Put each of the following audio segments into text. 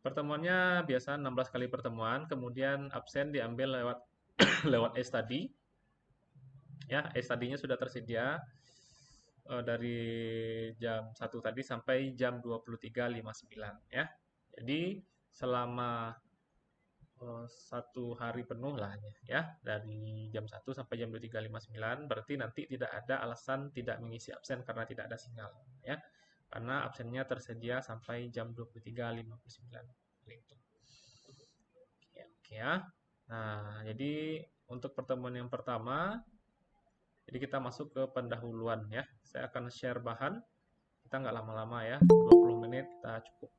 Pertemuannya biasa 16 kali pertemuan, kemudian absen diambil lewat lewat e-study. Ya, e-study-nya sudah tersedia dari jam 1 tadi sampai jam 23.59 ya. Jadi selama 1 hari penuh lah ya, dari jam 1 sampai jam 23.59, berarti nanti tidak ada alasan tidak mengisi absen karena tidak ada sinyal ya. Karena absennya tersedia sampai jam 23.59 itu. Oke, oke ya. Nah, jadi untuk pertemuan yang pertama, jadi kita masuk ke pendahuluan ya. Saya akan share bahan. Kita nggak lama-lama ya, 20 menit kita cukup.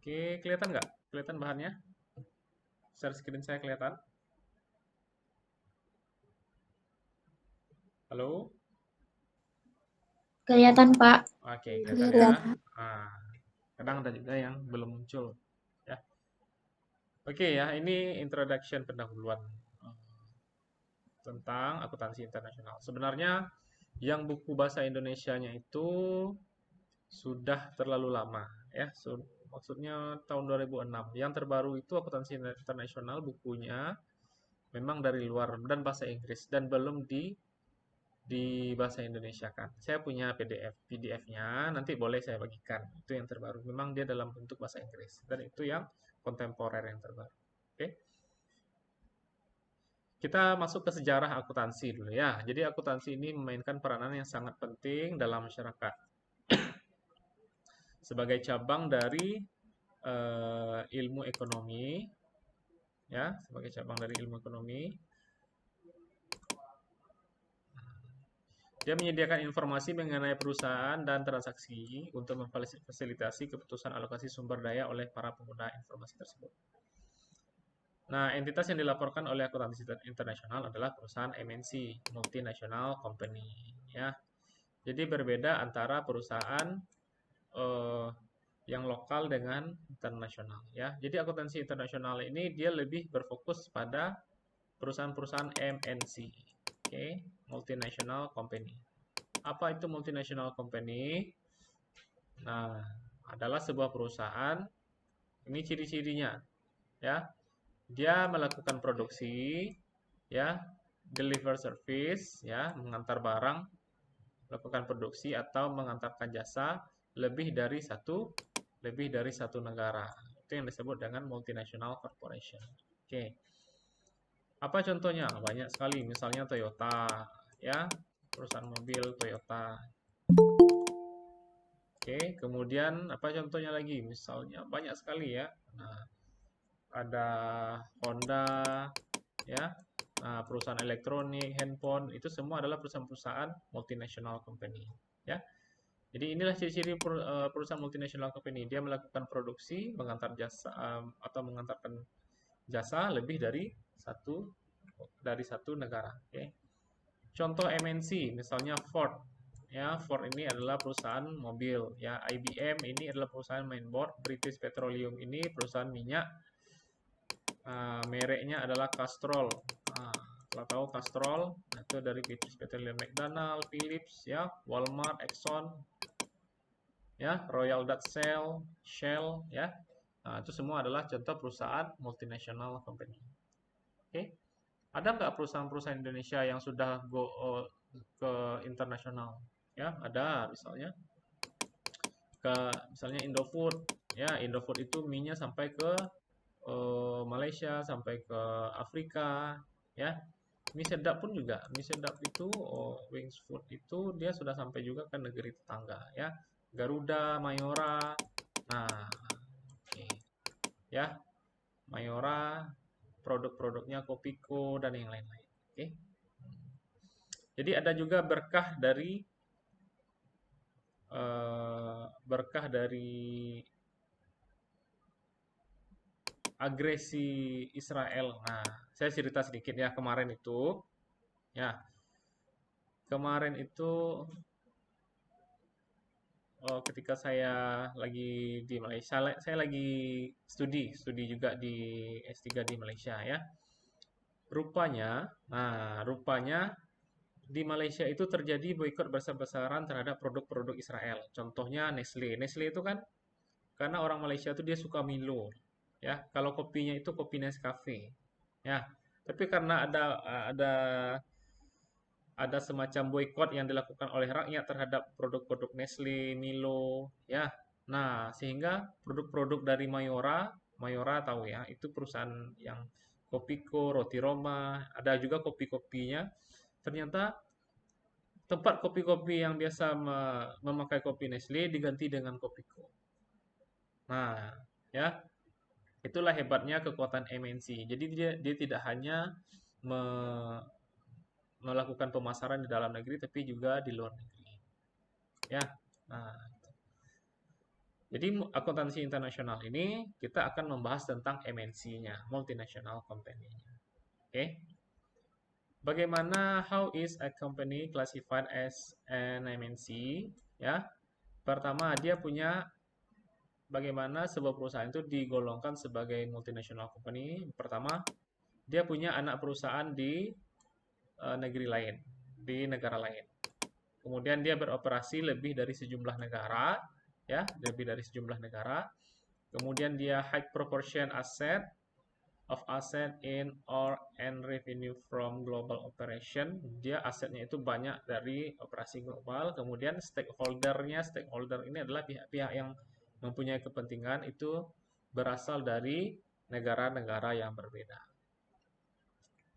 Oke, kelihatan nggak? Kelihatan bahannya? Share screen saya kelihatan? Halo? Kelihatan, Pak. Oke, kelihatan ya. Kelihatan. Nah, kadang ada juga yang belum muncul ya. Oke ya, ini introduction pendahuluan tentang akuntansi internasional. Sebenarnya yang buku bahasa Indonesianya itu sudah terlalu lama ya. Maksudnya tahun 2006. Yang terbaru itu akuntansi internasional bukunya memang dari luar dan bahasa Inggris dan belum di bahasa Indonesia kan. Saya punya PDF-nya, nanti boleh saya bagikan. Itu yang terbaru. Memang dia dalam bentuk bahasa Inggris dan itu yang kontemporer yang terbaru. Oke. Kita masuk ke sejarah akuntansi dulu ya. Jadi akuntansi ini memainkan peranan yang sangat penting dalam masyarakat sebagai cabang dari ilmu ekonomi ya, sebagai cabang dari ilmu ekonomi. Dia menyediakan informasi mengenai perusahaan dan transaksi untuk memfasilitasi keputusan alokasi sumber daya oleh para pengguna informasi tersebut. Nah, entitas yang dilaporkan oleh akuntansi internasional adalah perusahaan MNC, multinational company, ya. Jadi berbeda antara perusahaan yang lokal dengan internasional, ya. Jadi akuntansi internasional ini dia lebih berfokus pada perusahaan-perusahaan MNC, oke, multinational company. Apa itu multinational company? Nah, adalah sebuah perusahaan, ini ciri-cirinya, ya. Dia melakukan produksi, ya, deliver service, ya, mengantar barang, melakukan produksi atau mengantarkan jasa lebih dari satu negara. Itu yang disebut dengan multinational corporation. Oke. Apa contohnya? Banyak sekali, misalnya Toyota, ya, perusahaan mobil Toyota. Oke, kemudian apa contohnya lagi? Misalnya banyak sekali ya. Nah, ada Honda, ya, perusahaan elektronik, handphone, itu semua adalah perusahaan-perusahaan multinational company. Ya, jadi inilah ciri-ciri perusahaan multinational company. Dia melakukan produksi, mengantar jasa atau mengantarkan jasa lebih dari satu negara. Okay. Contoh MNC, misalnya Ford. Ya, Ford ini adalah perusahaan mobil. Ya, IBM ini adalah perusahaan mainboard. British Petroleum ini perusahaan minyak. Mereknya adalah Castrol. Kalau tahu Castrol, itu dari British Petroleum, McDonald, Philips, ya, Walmart, Exxon, ya, Royal Dutch Shell, ya. Nah, itu semua adalah contoh perusahaan multinational company. Oke, ada nggak perusahaan-perusahaan Indonesia yang sudah go ke internasional? Ya, ada misalnya misalnya Indofood, ya, Indofood itu mie-nya sampai ke Malaysia, sampai ke Afrika, ya. Mie sedap pun juga, mie sedap itu Wings Food itu dia sudah sampai juga ke negeri tetangga, ya. Garuda, Mayora, nah, oke, ya, Mayora, produk-produknya Kopiko dan yang lain-lain, oke. Jadi ada juga berkah dari agresi Israel. Nah, saya cerita sedikit ya kemarin itu. Ya, kemarin itu ketika saya lagi di Malaysia, saya lagi studi juga di S3 di Malaysia ya. Rupanya di Malaysia itu terjadi boikot besar-besaran terhadap produk-produk Israel. Contohnya Nestle. Nestle itu kan karena orang Malaysia itu dia suka Milo, ya. Kalau kopinya itu kopi Nescafe, ya. Tapi karena ada semacam boikot yang dilakukan oleh rakyat terhadap produk-produk Nestle, Milo, ya. Nah, sehingga produk-produk dari Mayora, Mayora tahu ya, itu perusahaan yang Kopiko, Roti Roma, ada juga kopi-kopinya. Ternyata tempat kopi-kopi yang biasa memakai kopi Nestle diganti dengan Kopiko. Nah, ya, itulah hebatnya kekuatan MNC. Jadi dia tidak hanya me- melakukan pemasaran di dalam negeri tapi juga di luar negeri. Ya. Nah, jadi akuntansi internasional ini kita akan membahas tentang MNC-nya, multinational company-nya. Oke. Bagaimana how is a company classified as an MNC? Ya. Pertama, dia punya bagaimana sebuah perusahaan itu digolongkan sebagai multinational company. Pertama, dia punya anak perusahaan di negeri lain, di negara lain. Kemudian dia beroperasi lebih dari sejumlah negara, ya, lebih dari sejumlah negara. Kemudian dia high proportion asset in or and revenue from global operation. Dia asetnya itu banyak dari operasi global. Kemudian stakeholder ini adalah pihak-pihak yang mempunyai kepentingan itu berasal dari negara-negara yang berbeda.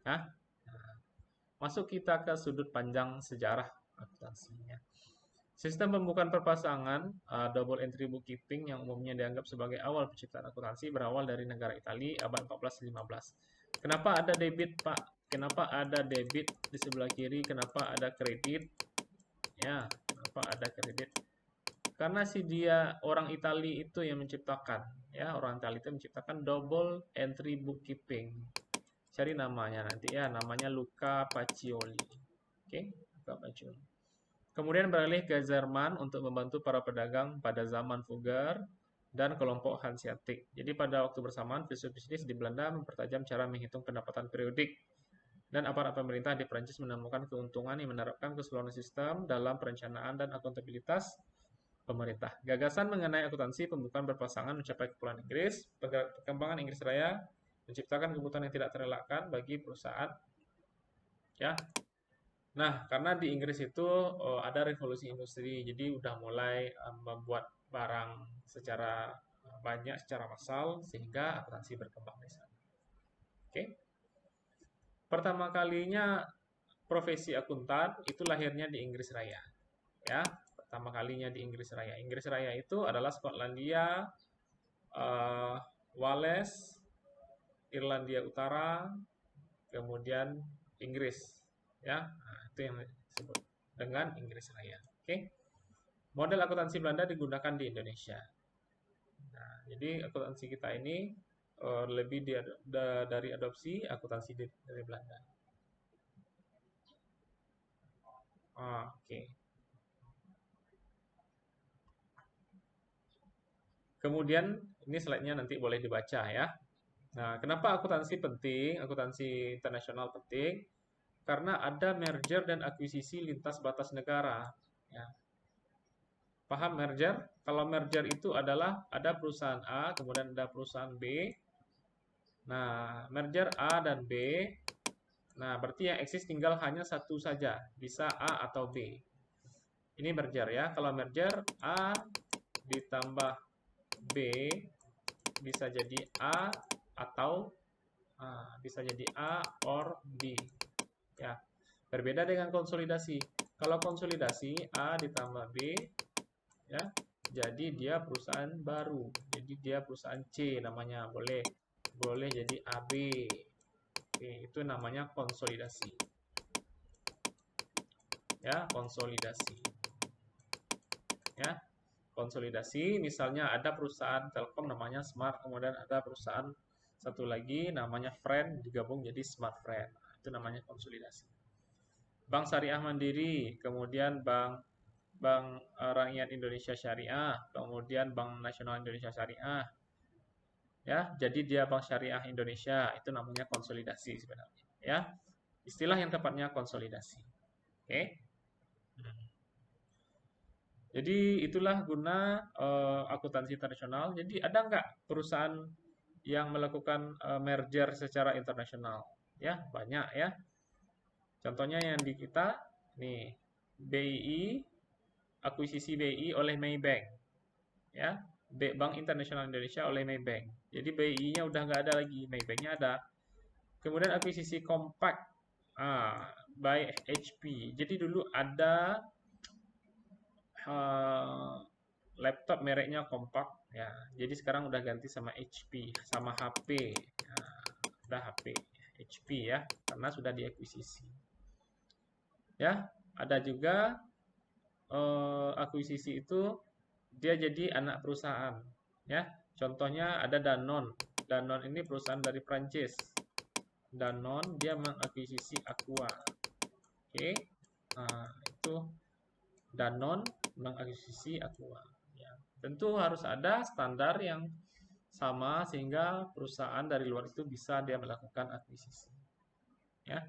Nah, masuk kita ke sudut pandang sejarah akuntansinya. Sistem pembukaan perpasangan double entry bookkeeping yang umumnya dianggap sebagai awal penciptaan akuntansi berawal dari negara Italia abad 14-15. Kenapa ada debit, Pak? Kenapa ada debit di sebelah kiri? Kenapa ada kredit? Ya, kenapa ada kredit? Karena si dia orang Italia itu yang menciptakan, ya, orang Italia itu menciptakan double entry bookkeeping. Cari namanya nanti ya, namanya Luca Pacioli. Oke, Luca Pacioli. Kemudian beralih ke Jerman untuk membantu para pedagang pada zaman Fugger dan kelompok Hanseatic. Jadi pada waktu bersamaan, filsuf bisnis di Belanda mempertajam cara menghitung pendapatan periodik. Dan aparat pemerintah di Prancis menemukan keuntungan yang menerapkan keseluruhan sistem dalam perencanaan dan akuntabilitas pemerintah. Gagasan mengenai akuntansi pembukaan berpasangan mencapai kepulauan Inggris. Perkembangan Inggris Raya menciptakan kebutuhan yang tidak terelakkan bagi perusahaan. Ya, nah, karena di Inggris itu ada revolusi industri, jadi udah mulai membuat barang secara banyak, secara massal, sehingga akuntansi berkembang di sana. Oke, pertama kalinya profesi akuntan itu lahirnya di Inggris Raya, ya. Pertama kalinya di Inggris Raya. Inggris Raya itu adalah Skotlandia, uh, Wales, Irlandia Utara, kemudian Inggris, ya. Nah, itu yang disebut dengan Inggris Raya. Oke. Model akuntansi Belanda digunakan di Indonesia. Nah, jadi akuntansi kita ini lebih dari adopsi akuntansi dari Belanda. Oke. Kemudian ini slide-nya nanti boleh dibaca ya. Nah, kenapa akuntansi penting? Akuntansi internasional penting karena ada merger dan akuisisi lintas batas negara. Ya. Paham merger? Kalau merger itu adalah ada perusahaan A, kemudian ada perusahaan B. Nah, merger A dan B. Nah, berarti yang eksis tinggal hanya satu saja, bisa A atau B. Ini merger ya. Kalau merger A ditambah B bisa jadi A atau bisa jadi A or B. Ya. Berbeda dengan konsolidasi. Kalau konsolidasi A ditambah B ya, jadi dia perusahaan baru. Jadi dia perusahaan C namanya, boleh jadi AB. Oke, itu namanya konsolidasi. Ya, konsolidasi. Ya, konsolidasi misalnya ada perusahaan Telkom namanya Smart, kemudian ada perusahaan satu lagi namanya Friend digabung jadi Smart Friend. Itu namanya konsolidasi. Bank Syariah Mandiri, kemudian Bank Bank Rakyat Indonesia Syariah, kemudian Bank Nasional Indonesia Syariah, ya. Jadi dia Bank Syariah Indonesia, itu namanya konsolidasi sebenarnya, ya. Istilah yang tepatnya konsolidasi. Oke. Jadi itulah guna akuntansi internasional. Jadi ada nggak perusahaan yang melakukan merger secara internasional? Ya, banyak ya. Contohnya yang di kita, nih, BII, akuisisi BII oleh Maybank. Ya, Bank Internasional Indonesia oleh Maybank. Jadi BII-nya udah nggak ada lagi, Maybank-nya ada. Kemudian akuisisi Compact by HP. Jadi dulu ada laptop mereknya Compact ya. Jadi sekarang udah ganti sama HP, sama HP. Nah, udah HP HP ya, karena sudah diakuisisi. Ya, ada juga akuisisi itu dia jadi anak perusahaan ya. Contohnya ada Danone. Danone ini perusahaan dari Prancis. Danone dia mengakuisisi Aqua. Oke. Nah, itu Danone mengakuisisi Aqua. Ya. Tentu harus ada standar yang sama sehingga perusahaan dari luar itu bisa dia melakukan akuisisi. Ya.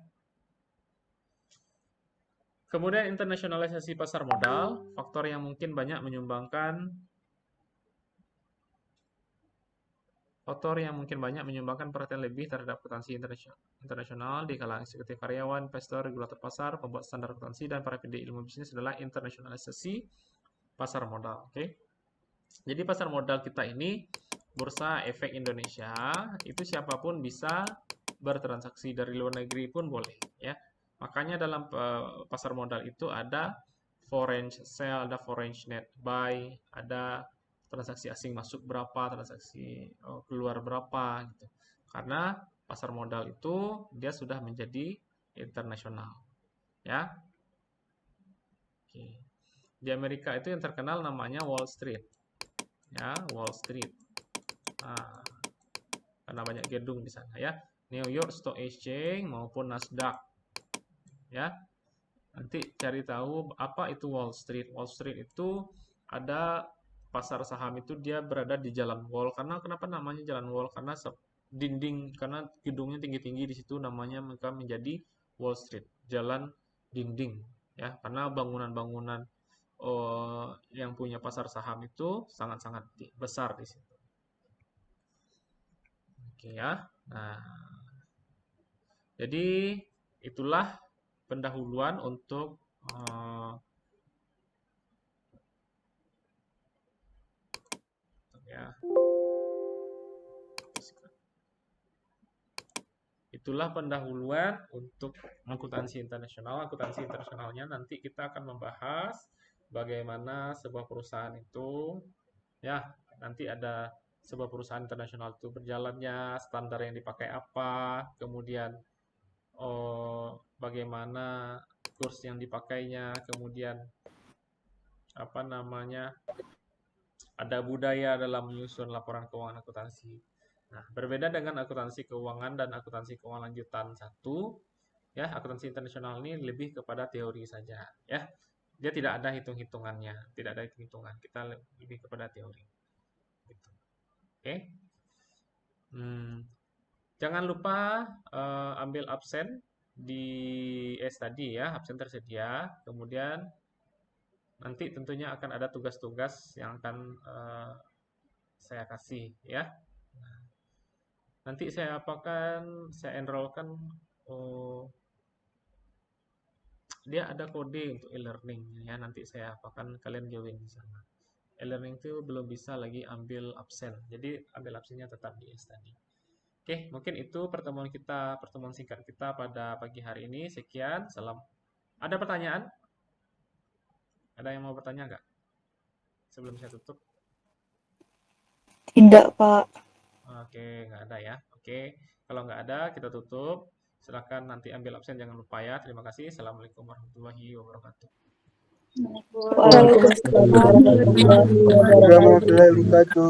Kemudian internasionalisasi pasar modal, faktor yang mungkin banyak menyumbangkan perhatian lebih terhadap akuntansi internasional di kalangan eksekutif karyawan, investor, regulator pasar, pembuat standar akuntansi, dan para pendiri ilmu bisnis adalah internasionalisasi pasar modal. Oke. Jadi pasar modal kita ini Bursa Efek Indonesia itu siapapun bisa bertransaksi, dari luar negeri pun boleh ya. Makanya dalam pasar modal itu ada foreign sell, ada foreign net buy, ada transaksi asing masuk berapa, transaksi keluar berapa gitu. Karena pasar modal itu dia sudah menjadi internasional ya. Oke. Di Amerika itu yang terkenal namanya Wall Street ya, Wall Street. Nah, karena banyak gedung di sana ya. New York Stock Exchange maupun Nasdaq ya. Nanti cari tahu apa itu Wall Street. Wall Street itu ada pasar saham itu dia berada di jalan wall. Karena kenapa namanya jalan wall? Karena dinding, karena gedungnya tinggi-tinggi di situ namanya maka menjadi Wall Street, jalan dinding ya. Karena bangunan-bangunan yang punya pasar saham itu sangat-sangat besar di situ. Oke ya. Nah, jadi itulah pendahuluan untuk ya. Itulah pendahuluan untuk akuntansi internasional. Akuntansi internasionalnya nanti kita akan membahas bagaimana sebuah perusahaan itu ya, nanti ada sebuah perusahaan internasional itu berjalannya, standar yang dipakai apa, kemudian bagaimana kurs yang dipakainya, kemudian apa namanya, ada budaya dalam menyusun laporan keuangan akuntansi. Nah, berbeda dengan akuntansi keuangan dan akuntansi keuangan lanjutan 1, ya, akuntansi internasional ini lebih kepada teori saja, ya. Dia tidak ada hitung-hitungannya, tidak ada hitung-hitungan. Kita lebih kepada teori. Gitu. Oke. Jangan lupa ambil absen di tadi ya, absen tersedia. Kemudian nanti tentunya akan ada tugas-tugas yang akan saya kasih ya. Nanti saya apakan, saya enrollkan, dia ada kode untuk e-learning ya. Nanti saya apakan kalian join di sana. E-learning itu belum bisa lagi ambil absen, jadi ambil absennya tetap di tadi. Oke, mungkin itu pertemuan singkat kita pada pagi hari ini. Sekian, salam. Ada pertanyaan? Ada yang mau bertanya nggak? Sebelum saya tutup. Tidak, Pak. Oke, nggak ada ya. Oke, kalau nggak ada, kita tutup. Silakan nanti ambil absen, jangan lupa ya. Terima kasih. Assalamualaikum warahmatullahi wabarakatuh. Waalaikumsalam warahmatullahi wabarakatuh.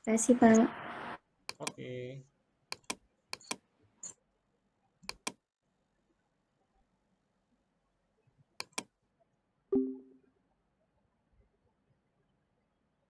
Terima kasih, Pak. Oke.